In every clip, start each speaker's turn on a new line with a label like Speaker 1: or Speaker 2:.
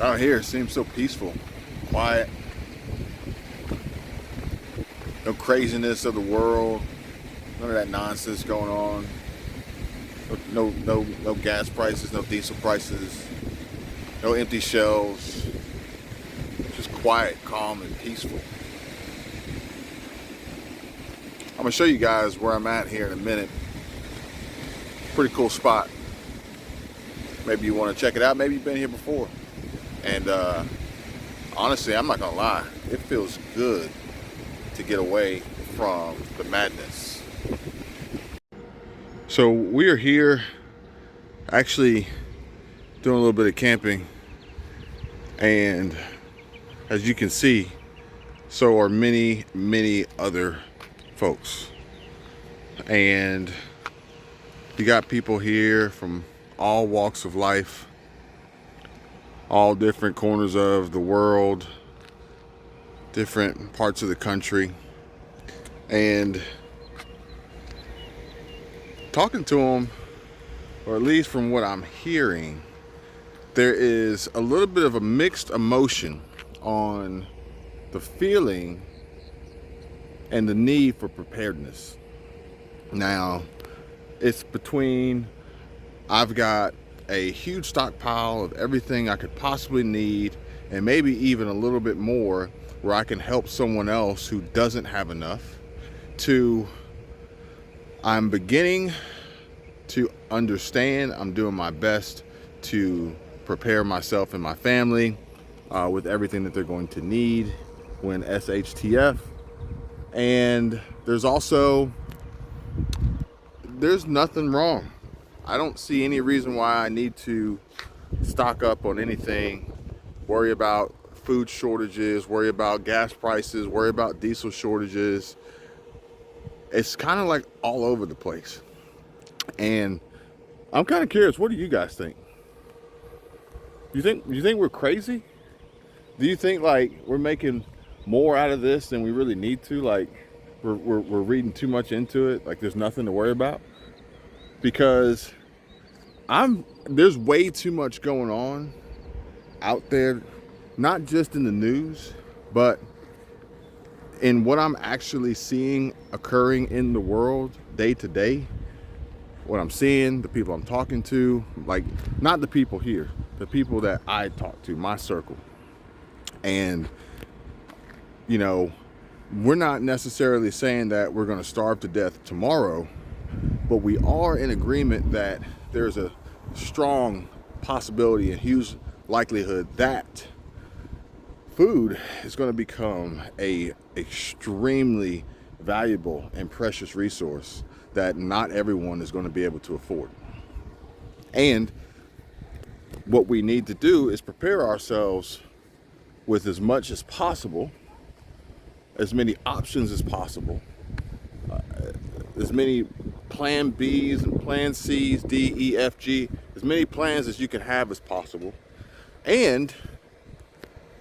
Speaker 1: Out here it seems so peaceful, quiet, no craziness of the world, none of that nonsense going on. No gas prices, no diesel prices, no empty shelves. Just quiet, calm, and peaceful. I'm gonna show you guys where I'm at here in a minute. Pretty cool spot. Maybe you want to check it out. Maybe you've been here before. And honestly, I'm not gonna lie, it feels good to get away from the madness. So we are here actually doing a little bit of camping, and as you can see, so are many other folks. And you got people here from all walks of life, all different corners of the world, different parts of the country. And talking to them, or at least from what I'm hearing, there is a little bit of a mixed emotion on the feeling and the need for preparedness. Now, it's between, I've got a huge stockpile of everything I could possibly need, and maybe even a little bit more where I can help someone else who doesn't have enough, to I'm beginning to understand, I'm doing my best to prepare myself and my family with everything that they're going to need when SHTF. And there's nothing wrong. I don't see any reason why I need to stock up on anything, worry about food shortages, worry about gas prices, worry about diesel shortages. It's kind of like all over the place. And I'm kind of curious, what do you guys think? You think we're crazy? Do you think like we're making more out of this than we really need to? Like we're reading too much into it, like there's nothing to worry about? Because there's way too much going on out there, not just in the news, but in what I'm actually seeing occurring in the world day to day. What I'm seeing, the people I'm talking to, like not the people here, the people that I talk to, my circle. And you know, we're not necessarily saying that we're going to starve to death tomorrow, but we are in agreement that there's a strong possibility and huge likelihood that food is going to become a extremely valuable and precious resource that not everyone is going to be able to afford. And what we need to do is prepare ourselves with as much as possible, as many options as possible, as many plan B's and plan C's, D, E, F, G, as many plans as you can have as possible, and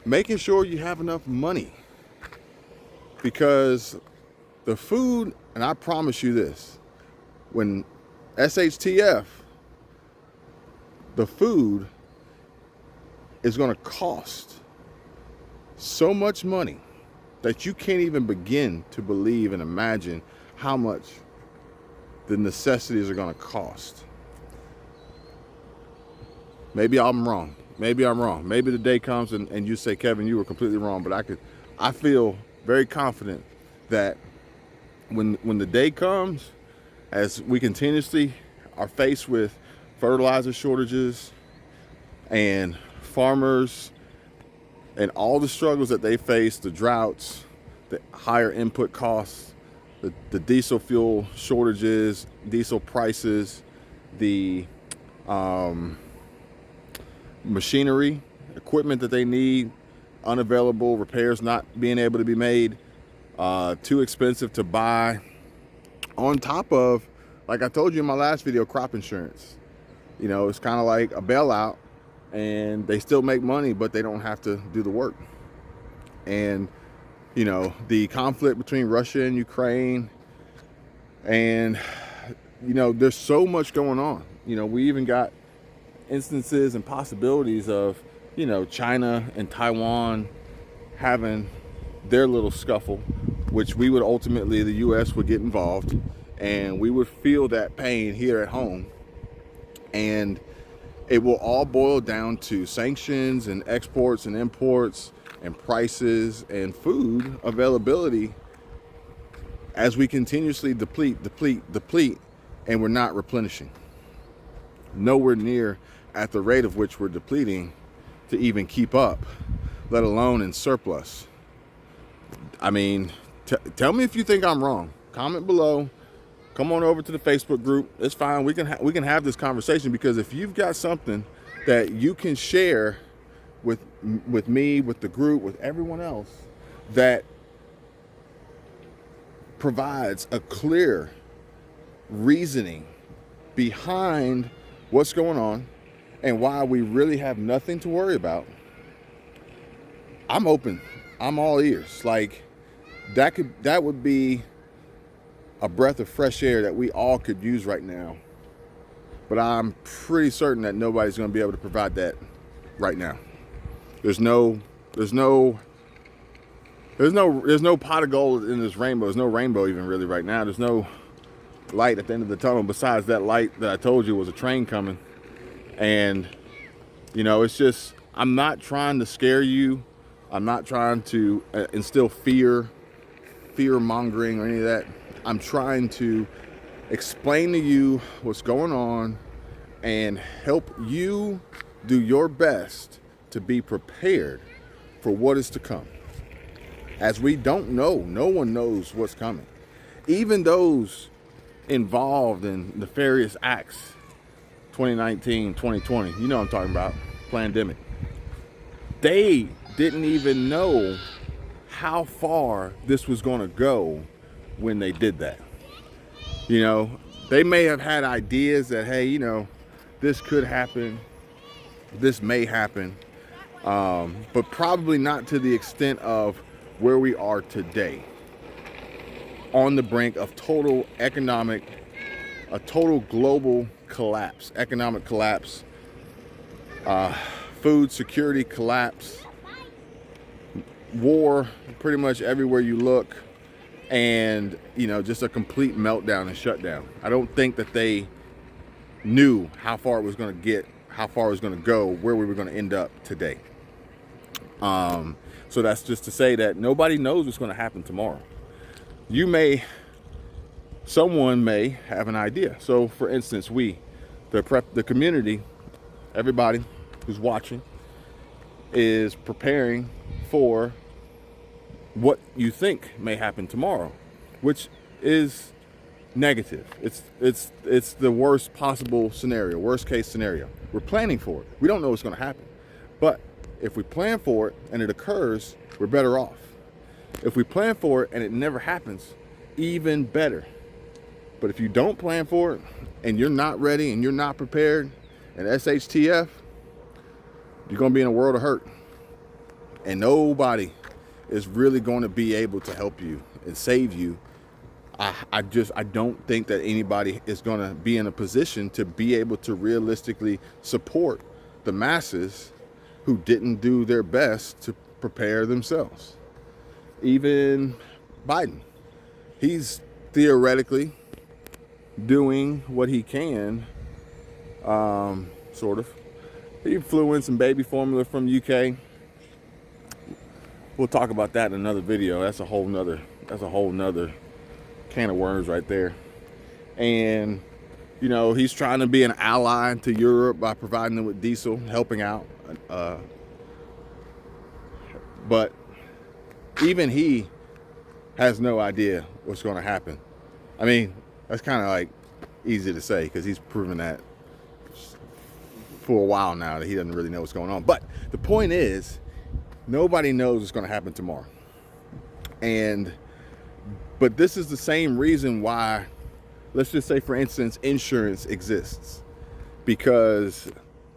Speaker 1: making sure you have enough money. Because the food, and I promise you this, when SHTF, the food is going to cost so much money that you can't even begin to believe and imagine how much the necessities are going to cost. Maybe I'm wrong. Maybe the day comes and you say, Kevin, you were completely wrong. But I feel very confident that when the day comes, as we continuously are faced with fertilizer shortages and farmers and all the struggles that they face, the droughts, the higher input costs, the diesel fuel shortages, diesel prices, the machinery, equipment that they need, unavailable, repairs not being able to be made, too expensive to buy. On top of, like I told you in my last video, crop insurance. You know, it's kind of like a bailout, and they still make money, but they don't have to do the work. And, you know, the conflict between Russia and Ukraine, and, you know, there's so much going on. You know, we even got instances and possibilities of China and Taiwan having their little scuffle, which we would ultimately, the US would get involved, and we would feel that pain here at home. And it will all boil down to sanctions and exports and imports and prices and food availability as we continuously deplete, and we're not replenishing. Nowhere near at the rate of which we're depleting to even keep up, let alone in surplus. I mean, tell me if you think I'm wrong. Comment below. Come on over to the Facebook group. It's fine. We can have this conversation, because if you've got something that you can share with me, with the group, with everyone else, that provides a clear reasoning behind what's going on and why we really have nothing to worry about, I'm open. I'm all ears. Like, that would be a breath of fresh air that we all could use right now. But I'm pretty certain that nobody's going to be able to provide that right now. There's no pot of gold in this rainbow. There's no rainbow even really right now. There's no light at the end of the tunnel besides that light that I told you was a train coming. And it's just, I'm not trying to scare you. I'm not trying to instill fear mongering or any of that. I'm trying to explain to you what's going on and help you do your best to be prepared for what is to come. As we don't know, no one knows what's coming. Even those involved in nefarious acts, 2019, 2020, you know what I'm talking about, pandemic. They didn't even know how far this was going to go when they did that. They may have had ideas that, hey, this could happen, this may happen, but probably not to the extent of where we are today, on the brink of total global collapse, economic collapse, food security collapse, war pretty much everywhere you look, and just a complete meltdown and shutdown. I don't think that they knew how far it was going to get, how far it was going to go, where we were going to end up today. So that's just to say that nobody knows what's going to happen tomorrow. Someone may have an idea. So for instance, the community, everybody who's watching is preparing for what you think may happen tomorrow, which is negative. It's the worst possible scenario, worst case scenario. We're planning for it. We don't know what's going to happen. But if we plan for it and it occurs, we're better off. If we plan for it and it never happens, even better. But if you don't plan for it and you're not ready and you're not prepared, and SHTF, you're going to be in a world of hurt. And nobody is really going to be able to help you and save you. I don't think that anybody is going to be in a position to be able to realistically support the masses who didn't do their best to prepare themselves. Even Biden, he's theoretically doing what he can, sort of. He flew in some baby formula from UK. We'll talk about that in another video. That's a whole nother can of worms right there. And he's trying to be an ally to Europe by providing them with diesel, helping out. But even he has no idea what's going to happen. I mean, that's kind of like easy to say because he's proven that for a while now that he doesn't really know what's going on. But the point is, nobody knows what's going to happen tomorrow. But this is the same reason why, let's just say, for instance, insurance exists. Because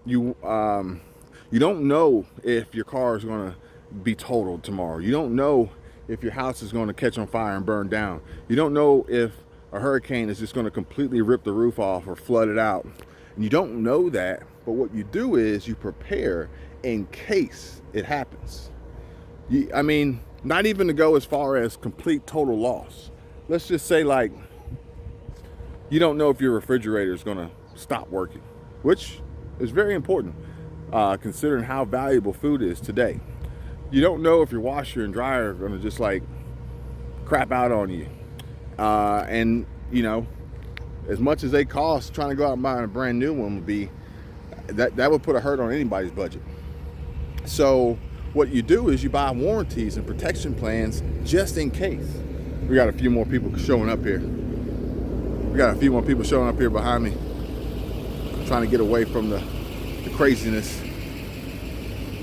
Speaker 1: you don't know if your car is going to be totaled tomorrow. You don't know if your house is going to catch on fire and burn down. You don't know if a hurricane is just going to completely rip the roof off or flood it out. And you don't know that, but what you do is you prepare in case it happens. I mean, not even to go as far as complete total loss. Let's just say, like, you don't know if your refrigerator is going to stop working, which is very important considering how valuable food is today. You don't know if your washer and dryer are going to just like crap out on you. And, you know, as much as they cost, trying to go out and buy a brand new one would be, that would put a hurt on anybody's budget. So what you do is you buy warranties and protection plans just in case. We got a few more people showing up here. We got a few more people showing up here behind me, trying to get away from the craziness.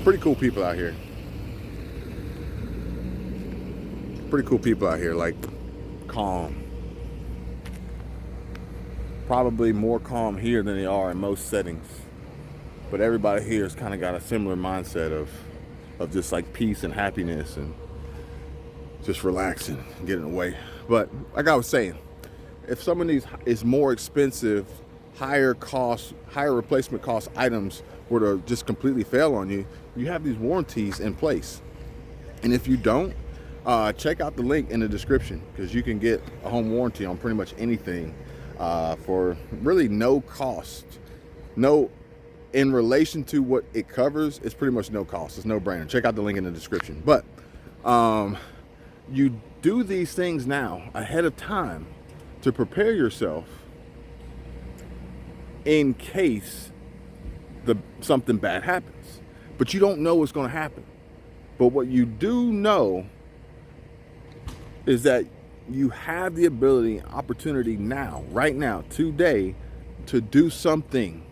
Speaker 1: Pretty cool people out here. Pretty cool people out here, like calm. Probably more calm here than they are in most settings. But everybody here has kind of got a similar mindset of just like peace and happiness and just relaxing and getting away. But like I was saying, if some of these is more expensive, higher replacement cost items were to just completely fail on you, you have these warranties in place. And if you don't, check out the link in the description, because you can get a home warranty on pretty much anything for really no cost. No, in relation to what it covers, it's pretty much no cost. It's no brainer. Check out the link in the description. But you do these things now ahead of time to prepare yourself in case something bad happens. But you don't know what's going to happen. But what you do know is that you have the ability, opportunity now, right now, today, to do something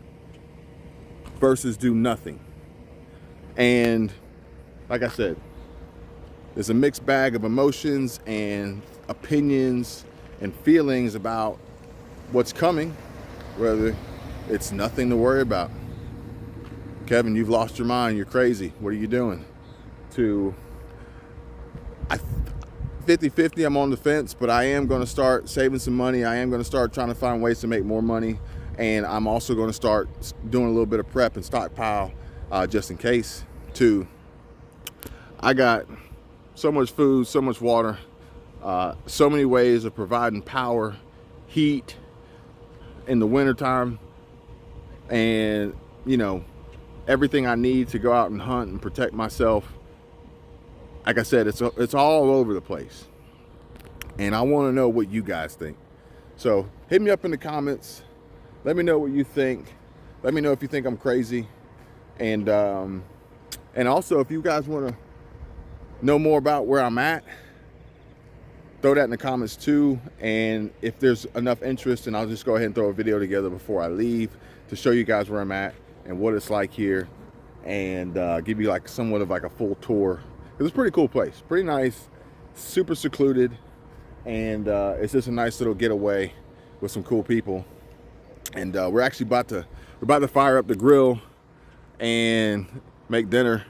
Speaker 1: versus do nothing. And like I said, there's a mixed bag of emotions and opinions and feelings about what's coming, whether it's nothing to worry about. Kevin, you've lost your mind, you're crazy, what are you doing? To 50-50, I'm on the fence, but I am going to start saving some money. I am going to start trying to find ways to make more money. And I'm also going to start doing a little bit of prep and stockpile just in case. I got so much food, so much water, so many ways of providing power, heat in the wintertime, and, you know, everything I need to go out and hunt and protect myself. Like I said, it's all over the place. And I want to know what you guys think. So hit me up in the comments. Let me know what you think. Let me know if you think I'm crazy. And also, if you guys want to know more about where I'm at, throw that in the comments too. And if there's enough interest, and I'll just go ahead and throw a video together before I leave to show you guys where I'm at and what it's like here, and give you like somewhat of like a full tour. It's a pretty cool place, pretty nice, super secluded, and it's just a nice little getaway with some cool people. And we're actually about to fire up the grill and make dinner,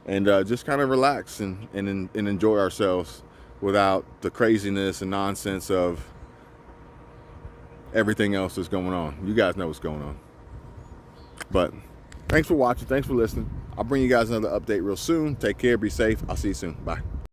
Speaker 1: and just kind of relax and enjoy ourselves without the craziness and nonsense of everything else that's going on. You guys know what's going on. But thanks for watching. Thanks for listening. I'll bring you guys another update real soon. Take care. Be safe. I'll see you soon. Bye.